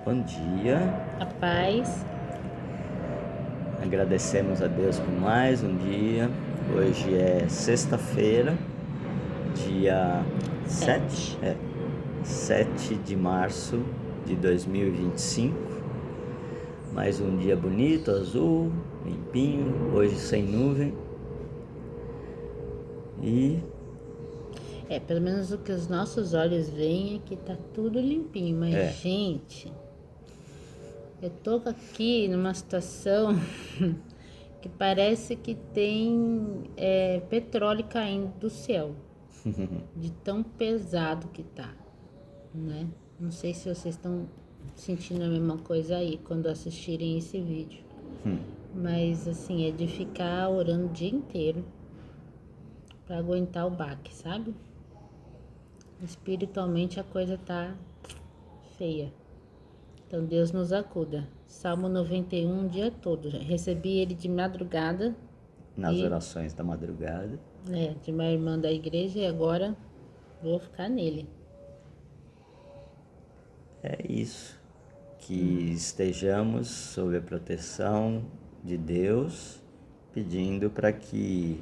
Bom dia, A paz. agradecemos a Deus por mais um dia. Hoje é sexta-feira, dia 7, 7 de março de 2025. Mais um dia bonito, azul, limpinho, hoje sem nuvem. E Pelo menos o que os nossos olhos veem é que tá tudo limpinho. Mas, É. gente, eu tô aqui numa situação que parece que tem petróleo caindo do céu, de tão pesado que tá, né? Não sei se vocês estão sentindo a mesma coisa aí quando assistirem esse vídeo. Mas, assim, é de ficar orando o dia inteiro pra aguentar o baque, sabe? Espiritualmente a coisa tá feia. Então Deus nos acuda. Salmo 91 o dia todo. Recebi ele de madrugada. nas orações da madrugada. De uma irmã da igreja e agora vou ficar nele. É isso, que estejamos sob a proteção de Deus, pedindo para que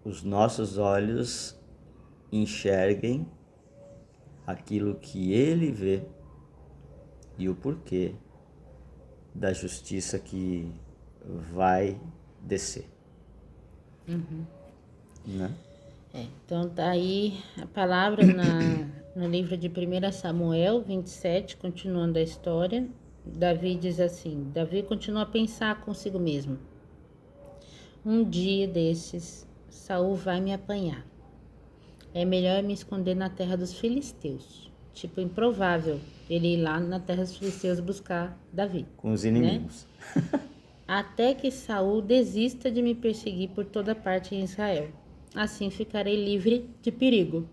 os nossos olhos enxerguem aquilo que Ele vê e o porquê da justiça que vai descer. Né? Então tá aí a palavra no livro de 1 Samuel 27, continuando a história. Davi diz assim: Davi continua a pensar consigo mesmo. Um dia desses, Saul vai me apanhar. É melhor me esconder na terra dos filisteus. Tipo, improvável ele ir lá na terra dos filisteus buscar Davi. Com os inimigos. Né? Até que Saul desista de me perseguir por toda parte em Israel. Assim ficarei livre de perigo.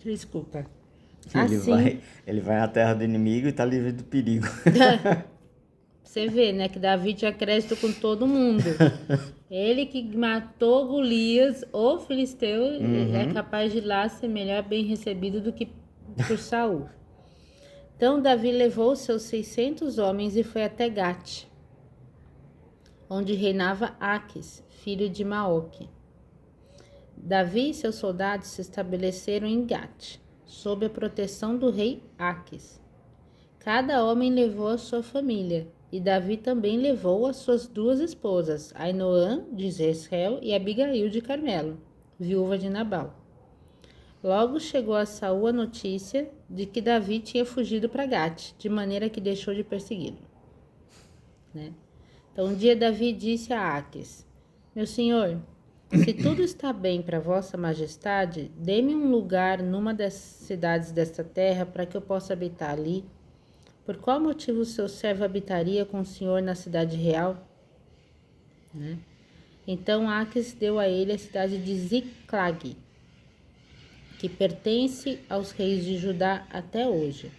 Desculpa. Ele vai na terra do inimigo e está livre do perigo. Você vê, né, que Davi tinha crédito com todo mundo. Ele que matou Golias, o filisteu, é capaz de ir lá ser melhor bem recebido do que por Saul. Então Davi levou seus 600 homens e foi até Gate, onde reinava Aques, filho de Maoque. Davi e seus soldados se estabeleceram em Gate, sob a proteção do rei Aques. Cada homem levou a sua família, e Davi também levou as suas duas esposas, Ainoã de Jezreel e Abigail de Carmelo, viúva de Nabal. Logo chegou a Saul a notícia de que Davi tinha fugido para Gate, de maneira que deixou de persegui-lo. Né? Então um dia Davi disse a Aques: Meu senhor, se tudo está bem para vossa majestade, dê-me um lugar numa das cidades desta terra para que eu possa habitar ali. Por qual motivo o seu servo habitaria com o senhor na cidade real? Né? Então Aques deu a ele a cidade de Ziclag, que pertence aos reis de Judá até hoje.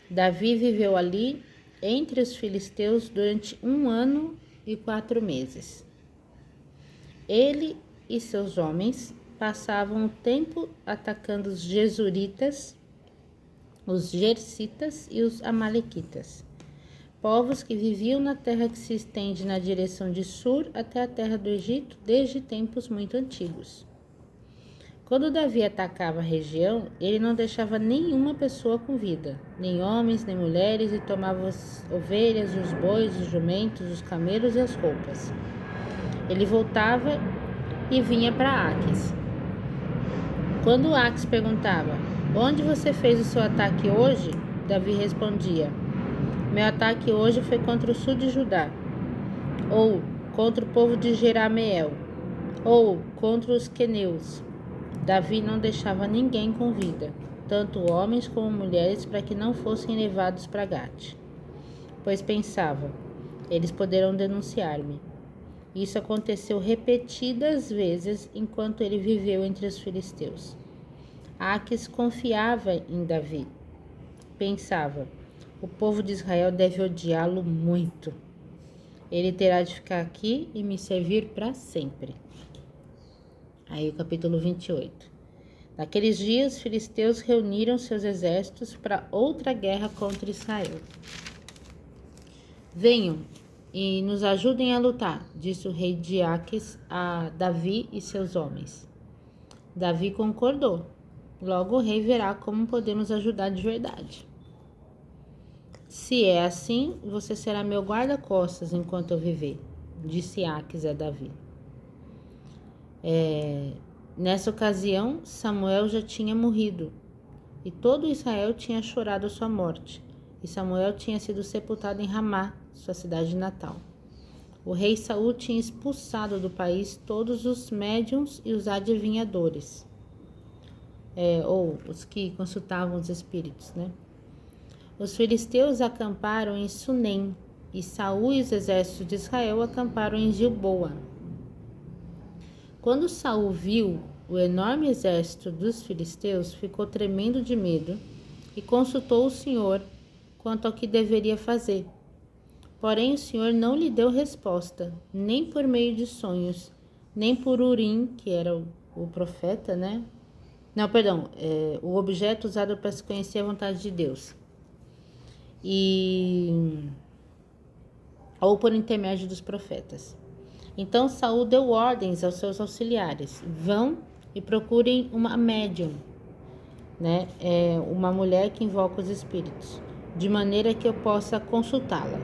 Davi viveu ali entre os filisteus durante 1 ano e 4 meses. Ele e seus homens passavam o tempo atacando os Gesuritas, os Gersitas e os Amalequitas, povos que viviam na terra que se estende na direção de Sur até a terra do Egito desde tempos muito antigos. Quando Davi atacava a região, ele não deixava nenhuma pessoa com vida, nem homens, nem mulheres, e tomava as ovelhas, os bois, os jumentos, os camelos e as roupas. Ele voltava e vinha para Aques. Quando Aques perguntava: Onde você fez o seu ataque hoje? Davi respondia: Meu ataque hoje foi contra o sul de Judá, ou contra o povo de Jerameel, ou contra os queneus. Davi não deixava ninguém com vida, tanto homens como mulheres, para que não fossem levados para Gate, pois pensava: eles poderão denunciar-me. Isso aconteceu repetidas vezes enquanto ele viveu entre os filisteus. Aques confiava em Davi. Pensava: o povo de Israel deve odiá-lo muito. Ele terá de ficar aqui e me servir para sempre. Aí o capítulo 28. Naqueles dias, os filisteus reuniram seus exércitos para outra guerra contra Israel. Venham e nos ajudem a lutar, disse o rei de Aques a Davi e seus homens. Davi concordou. Logo o rei verá como podemos ajudar de verdade. Se é assim, você será meu guarda-costas enquanto eu viver, disse Aques a Davi. Nessa ocasião, Samuel já tinha morrido e todo Israel tinha chorado a sua morte. E Samuel tinha sido sepultado em Ramá, sua cidade natal. O rei Saul tinha expulsado do país todos os médiuns e os adivinhadores, ou os que consultavam os espíritos, né? Os filisteus acamparam em Sunem e Saul e os exércitos de Israel acamparam em Gilboa. Quando Saul viu o enorme exército dos filisteus, ficou tremendo de medo e consultou o Senhor quanto ao que deveria fazer. Porém, o Senhor não lhe deu resposta, nem por meio de sonhos, nem por Urim, que era o profeta, né? Não, perdão, o objeto usado para se conhecer a vontade de Deus. Ou por intermédio dos profetas. Então Saul deu ordens aos seus auxiliares: vão e procurem uma médium, né? Uma mulher que invoca os espíritos, de maneira que eu possa consultá-la.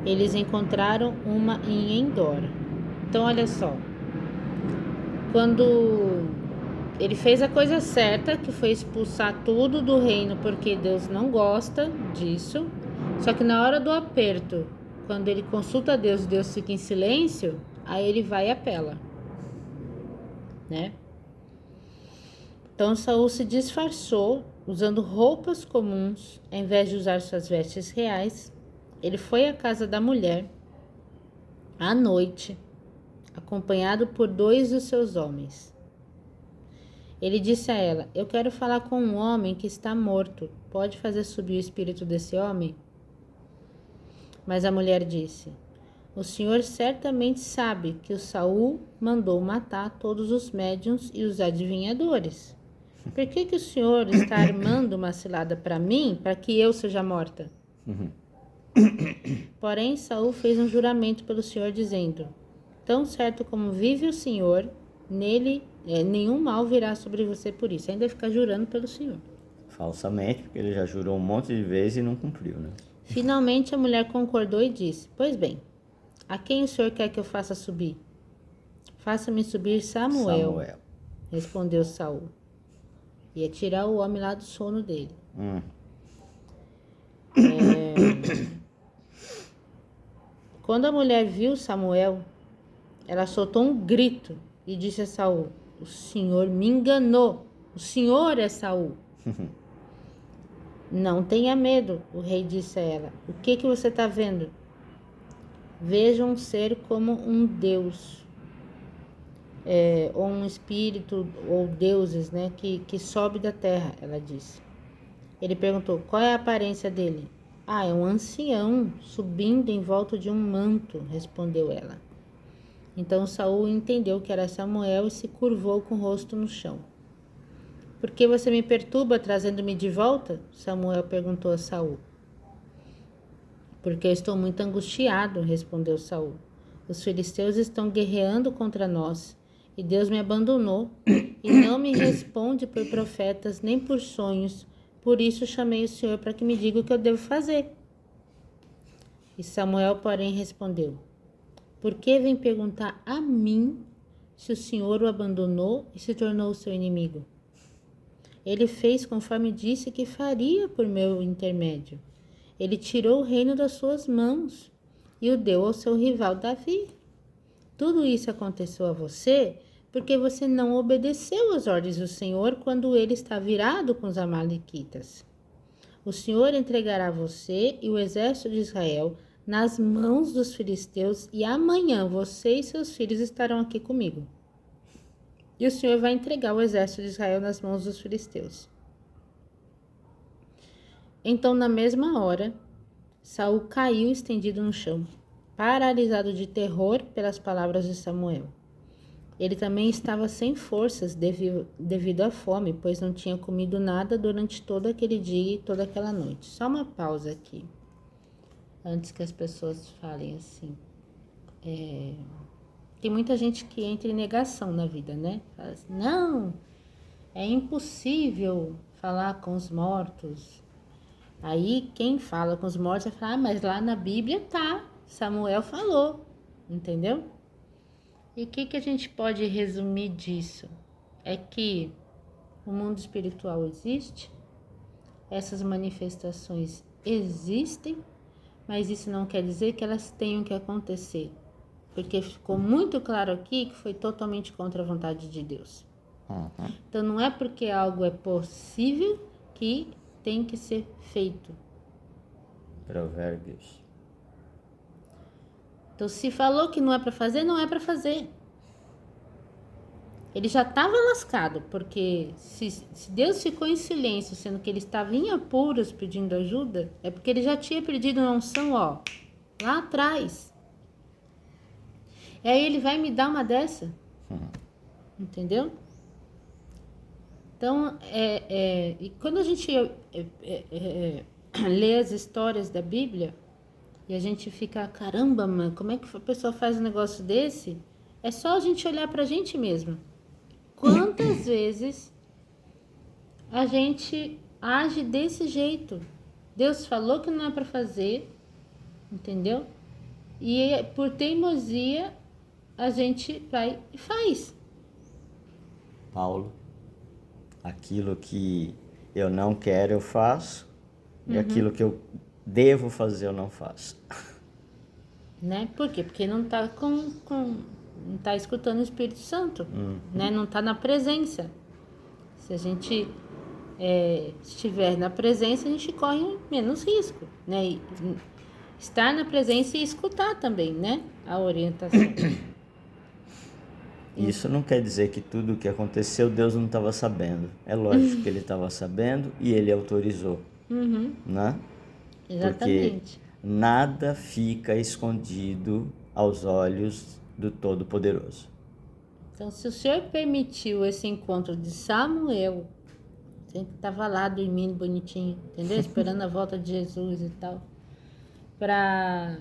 Eles encontraram uma em Endor. Então olha só, quando ele fez a coisa certa, que foi expulsar tudo do reino, porque Deus não gosta disso, só que na hora do aperto, quando ele consulta Deus, Deus fica em silêncio, aí ele vai e apela, né? Então Saul se disfarçou, usando roupas comuns, ao invés de usar suas vestes reais. Ele foi à casa da mulher, à noite, acompanhado por 2 dos seus homens. Ele disse a ela: eu quero falar com um homem que está morto. Pode fazer subir o espírito desse homem? Mas a mulher disse: o senhor certamente sabe que o Saul mandou matar todos os médiuns e os adivinhadores. Por que o senhor está armando uma cilada para mim, para que eu seja morta? Porém, Saul fez um juramento pelo Senhor, dizendo: tão certo como vive o Senhor, nele nenhum mal virá sobre você por isso. Ainda fica jurando pelo Senhor. Falsamente, porque ele já jurou um monte de vezes e não cumpriu, né? Finalmente a mulher concordou e disse: pois bem, a quem o Senhor quer que eu faça subir? Faça-me subir Samuel, respondeu Saul. Ia tirar o homem lá do sono dele. Quando a mulher viu Samuel, ela soltou um grito e disse a Saul: o Senhor me enganou, o Senhor é Saul. Não tenha medo, o rei disse a ela. O que você está vendo? Veja um ser como um deus, ou um espírito, ou deuses, né, que sobe da terra, ela disse. Ele perguntou: qual é a aparência dele? É um ancião subindo em volta de um manto, respondeu ela. Então Saul entendeu que era Samuel e se curvou com o rosto no chão. Por que você me perturba trazendo-me de volta? Samuel perguntou a Saul. Porque eu estou muito angustiado, respondeu Saul. Os filisteus estão guerreando contra nós, e Deus me abandonou, e não me responde por profetas nem por sonhos. Por isso chamei o Senhor para que me diga o que eu devo fazer. E Samuel, porém, respondeu: por que vem perguntar a mim se o Senhor o abandonou e se tornou seu inimigo? Ele fez conforme disse que faria por meu intermédio. Ele tirou o reino das suas mãos e o deu ao seu rival Davi. Tudo isso aconteceu a você porque você não obedeceu às ordens do Senhor quando ele está virado com os amalequitas. O Senhor entregará você e o exército de Israel nas mãos dos filisteus, e amanhã você e seus filhos estarão aqui comigo. E o Senhor vai entregar o exército de Israel nas mãos dos filisteus. Então, na mesma hora, Saul caiu estendido no chão, paralisado de terror pelas palavras de Samuel. Ele também estava sem forças devido à fome, pois não tinha comido nada durante todo aquele dia e toda aquela noite. Só uma pausa aqui, antes que as pessoas falem assim. Tem muita gente que entra em negação na vida, né? Fala assim, não, é impossível falar com os mortos. Aí quem fala com os mortos vai falar, mas lá na Bíblia tá, Samuel falou, entendeu? E o que a gente pode resumir disso? É que o mundo espiritual existe, essas manifestações existem, mas isso não quer dizer que elas tenham que acontecer, porque ficou muito claro aqui que foi totalmente contra a vontade de Deus. Então não é porque algo é possível que tem que ser feito. Provérbios. Então se falou que não é para fazer, não é para fazer. Ele já estava lascado, porque se Deus ficou em silêncio, sendo que ele estava em apuros pedindo ajuda, é porque ele já tinha pedido uma unção, ó, lá atrás. E aí ele vai me dar uma dessa, entendeu? Então, e quando a gente lê as histórias da Bíblia, e a gente fica, caramba, mano, como é que a pessoa faz um negócio desse? É só a gente olhar pra gente mesmo. Quantas vezes a gente age desse jeito? Deus falou que não é para fazer, entendeu? E por teimosia a gente vai e faz. Paulo, aquilo que eu não quero eu faço, e aquilo que eu devo fazer eu não faço. Né? Por quê? Porque não tá não tá escutando o Espírito Santo, né? Não tá na presença. Se a gente estiver na presença, a gente corre menos risco, né? E estar na presença e escutar também, né? A orientação. Isso não quer dizer que tudo o que aconteceu Deus não estava sabendo. É lógico que ele estava sabendo e ele autorizou, né? Exatamente. Porque nada fica escondido aos olhos do Todo-Poderoso. Então, se o Senhor permitiu esse encontro de Samuel, sempre estava lá dormindo bonitinho, entendeu? Esperando a volta de Jesus e tal, para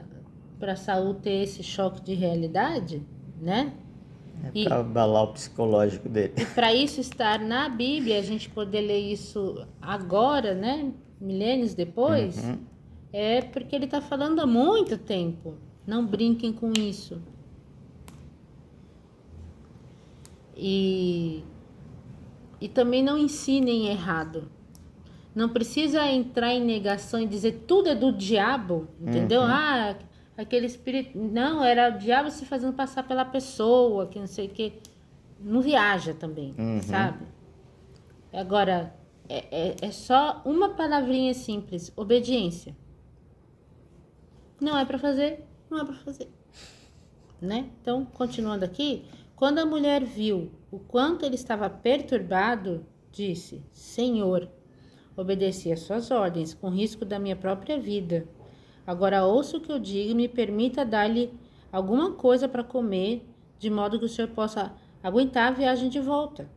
Saul ter esse choque de realidade, né? Para abalar o psicológico dele. E para isso estar na Bíblia, a gente poder ler isso agora, né? Milênios depois, é porque ele está falando há muito tempo. Não brinquem com isso. E também não ensinem errado. Não precisa entrar em negação e dizer tudo é do diabo, entendeu? Aquele espírito... Não, era o diabo se fazendo passar pela pessoa, que não sei o quê. Não viaja também, sabe? Agora, é só uma palavrinha simples, obediência. Não é para fazer, não é para fazer. Né? Então, continuando aqui, quando a mulher viu o quanto ele estava perturbado, disse, Senhor, obedeci às suas ordens, com risco da minha própria vida. Agora ouça o que eu digo e me permita dar-lhe alguma coisa para comer, de modo que o senhor possa aguentar a viagem de volta.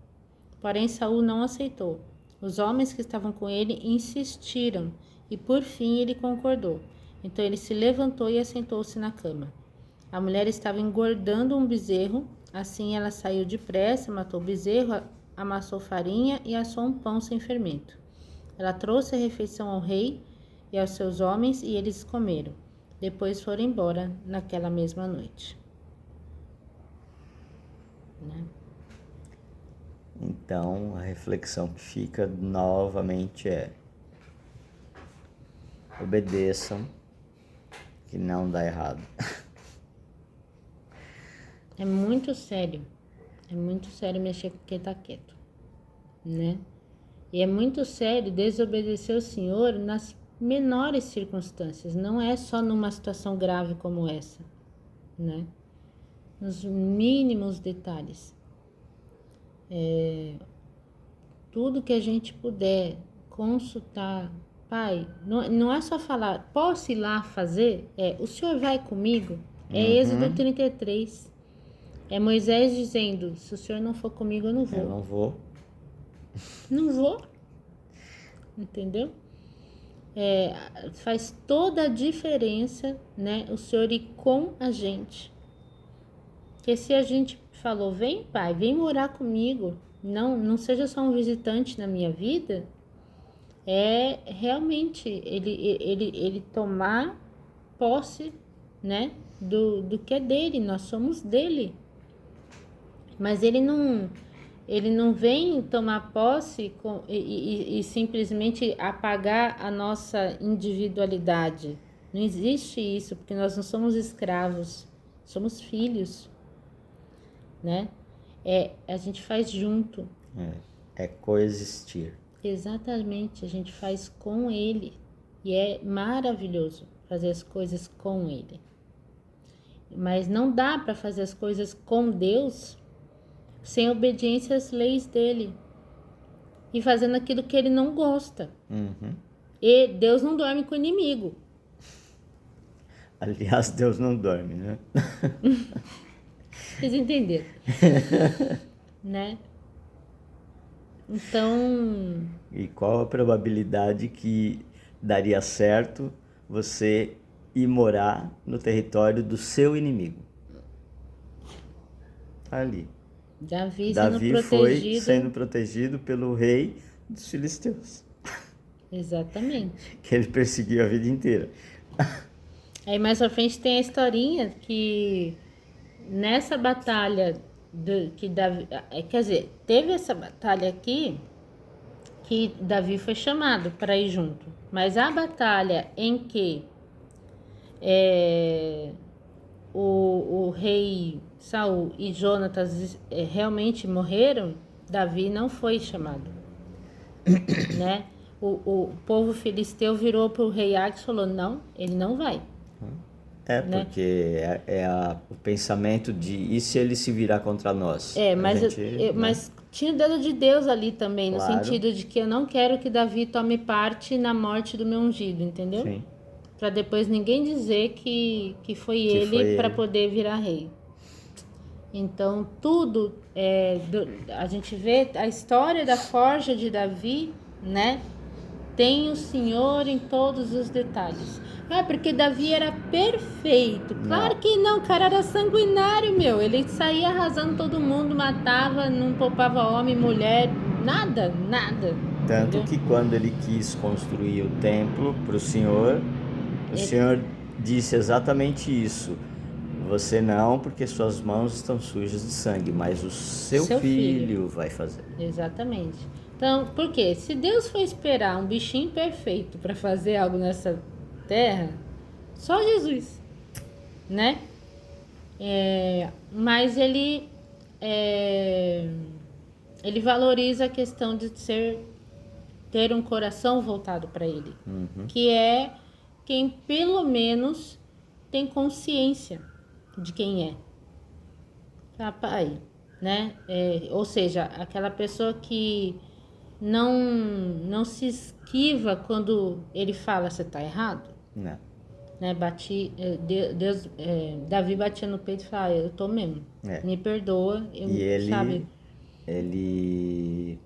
Porém, Saul não aceitou. Os homens que estavam com ele insistiram, e por fim ele concordou. Então ele se levantou e assentou-se na cama. A mulher estava engordando um bezerro, assim ela saiu depressa, matou o bezerro, amassou farinha e assou um pão sem fermento. Ela trouxe a refeição ao rei e aos seus homens e eles comeram. Depois foram embora naquela mesma noite. Né? Então, a reflexão que fica novamente é: obedeçam, que não dá errado. É muito sério mexer com quem tá quieto, né? E é muito sério desobedecer o Senhor nas menores circunstâncias, não é só numa situação grave como essa, né? Nos mínimos detalhes. Tudo que a gente puder consultar, Pai, não é só falar, posso ir lá fazer? O Senhor vai comigo? É Êxodo 33. É Moisés dizendo, se o Senhor não for comigo, eu não Eu vou. não vou. Não vou. Entendeu? Faz toda a diferença, né? O Senhor ir com a gente. Porque se a gente falou, vem pai, vem morar comigo, não seja só um visitante na minha vida, é realmente ele tomar posse, né? Do que é dele, nós somos dele. Mas ele não vem tomar posse e simplesmente apagar a nossa individualidade. Não existe isso, porque nós não somos escravos, somos filhos, né? A gente faz junto. É coexistir. Exatamente, a gente faz com ele. E é maravilhoso fazer as coisas com ele. Mas não dá para fazer as coisas com Deus sem obediência às leis dele e fazendo aquilo que ele não gosta. E Deus não dorme com o inimigo. Aliás, Deus não dorme, né? Vocês entenderam? Né? Então, E qual a probabilidade que daria certo você ir morar no território do seu inimigo? Ali. Davi Davi foi sendo protegido pelo rei dos filisteus, Exatamente. que ele perseguiu a vida inteira. Aí mais pra frente tem a historinha que nessa batalha que Davi, quer dizer, teve essa batalha aqui que Davi foi chamado para ir junto. Mas a batalha em que o rei Saul e Jonatas realmente morreram, Davi não foi chamado, né? O povo filisteu virou para o rei Ax e falou, não, ele não vai. Né? Porque o pensamento de e se ele se virar contra nós? Mas tinha o dedo de Deus ali também, Claro. no sentido de que eu não quero que Davi tome parte na morte do meu ungido, entendeu? Sim. Para depois ninguém dizer que foi ele para poder virar rei. Então, tudo, a gente vê a história da forja de Davi, né? Tem o Senhor em todos os detalhes. Porque Davi era perfeito. Claro que não, o cara era sanguinário, meu. Ele saía arrasando todo mundo, matava, não poupava homem, mulher, nada. Tanto entendeu? que quando ele quis construir o templo para o Senhor disse exatamente isso. Você não, porque suas mãos estão sujas de sangue, mas o seu filho vai fazer. Exatamente. Então, por quê? Se Deus for esperar um bichinho perfeito para fazer algo nessa terra, só Jesus, né? Mas ele valoriza a questão de ter um coração voltado para ele, que é quem pelo menos tem consciência de quem é. Papai, né? Ou seja, aquela pessoa que não se esquiva quando ele fala você tá errado. Não. Né? Davi batia no peito e falava, eu tô mesmo. Me perdoa. Ele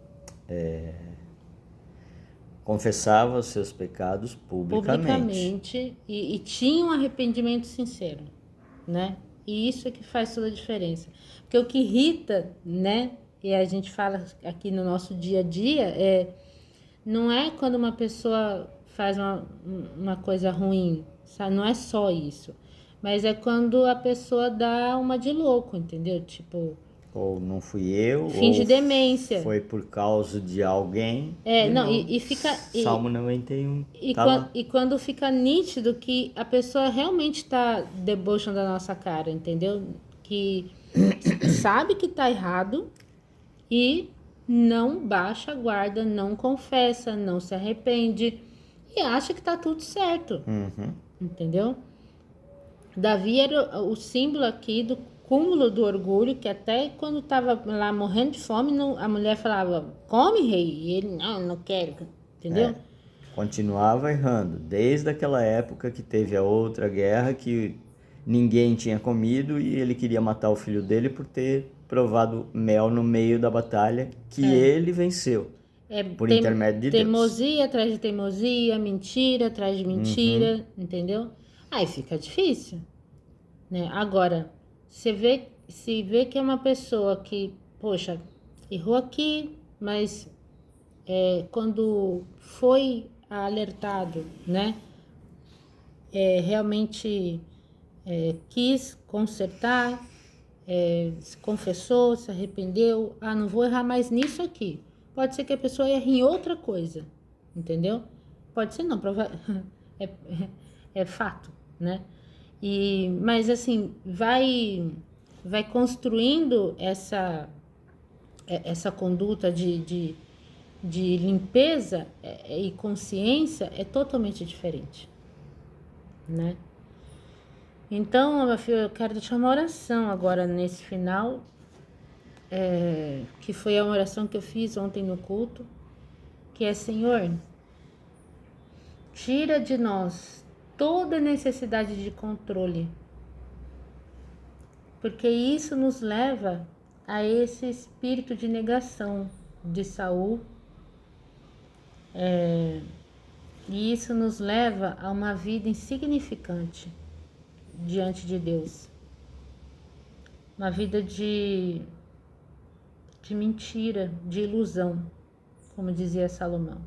confessava os seus pecados publicamente. E tinha um arrependimento sincero, né? E isso é que faz toda a diferença. Porque o que irrita, né? E a gente fala aqui no nosso dia a dia, não é quando uma pessoa faz uma coisa ruim, sabe? Não é só isso. Mas é quando a pessoa dá uma de louco, entendeu? Tipo... Ou não fui eu, finge ou demência. Foi por causa de alguém. E fica... Salmo 91. E quando fica nítido que a pessoa realmente está debochando da nossa cara, entendeu? Que sabe que tá errado e não baixa a guarda, não confessa, não se arrepende e acha que tá tudo certo. Entendeu? Davi era o símbolo aqui do cúmulo do orgulho, que até quando estava lá morrendo de fome, a mulher falava, come, rei, e ele, não quero, entendeu? Continuava errando, desde aquela época que teve a outra guerra que ninguém tinha comido e ele queria matar o filho dele por ter provado mel no meio da batalha que ele venceu. Por intermédio de Deus. Teimosia atrás de teimosia, mentira atrás de mentira, entendeu? Aí fica difícil, né? Agora, se vê que é uma pessoa que, poxa, errou aqui, mas quando foi alertado, né? Realmente quis consertar, se confessou, se arrependeu. Ah, não vou errar mais nisso aqui. Pode ser que a pessoa erre em outra coisa, entendeu? Pode ser não, é fato, né? Mas assim, vai construindo essa conduta de limpeza e consciência é totalmente diferente, né? Então, meu filho, eu quero deixar uma oração agora nesse final, que foi a oração que eu fiz ontem no culto, que é: Senhor, tira de nós toda necessidade de controle, porque isso nos leva a esse espírito de negação de Saul, e isso nos leva a uma vida insignificante diante de Deus, uma vida de mentira, de ilusão, como dizia Salomão.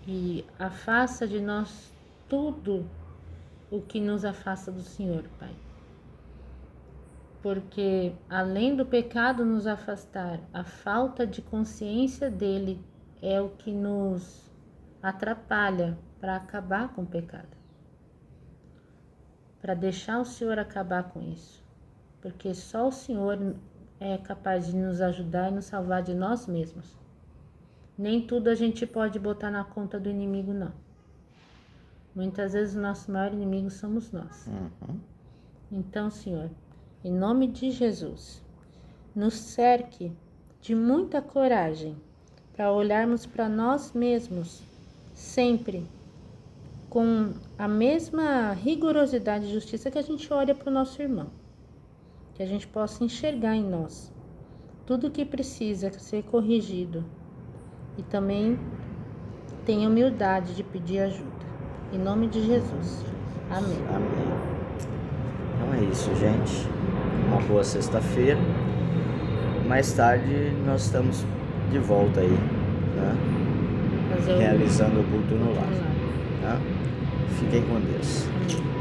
E afasta de nós tudo o que nos afasta do Senhor, Pai. Porque além do pecado nos afastar, a falta de consciência dele é o que nos atrapalha para acabar com o pecado, para deixar o Senhor acabar com isso. Porque só o Senhor é capaz de nos ajudar e nos salvar de nós mesmos. Nem tudo a gente pode botar na conta do inimigo, não. Muitas vezes o nosso maior inimigo somos nós. Então, Senhor, em nome de Jesus, nos cerque de muita coragem para olharmos para nós mesmos sempre com a mesma rigorosidade e justiça que a gente olha para o nosso irmão. Que a gente possa enxergar em nós tudo o que precisa ser corrigido e também tenha humildade de pedir ajuda. Em nome de Jesus. Amém. Amém. Então é isso, gente. Uma boa sexta-feira. Mais tarde nós estamos de volta aí, né? Realizando o culto no lar. Tá? Fiquem com Deus. Amém.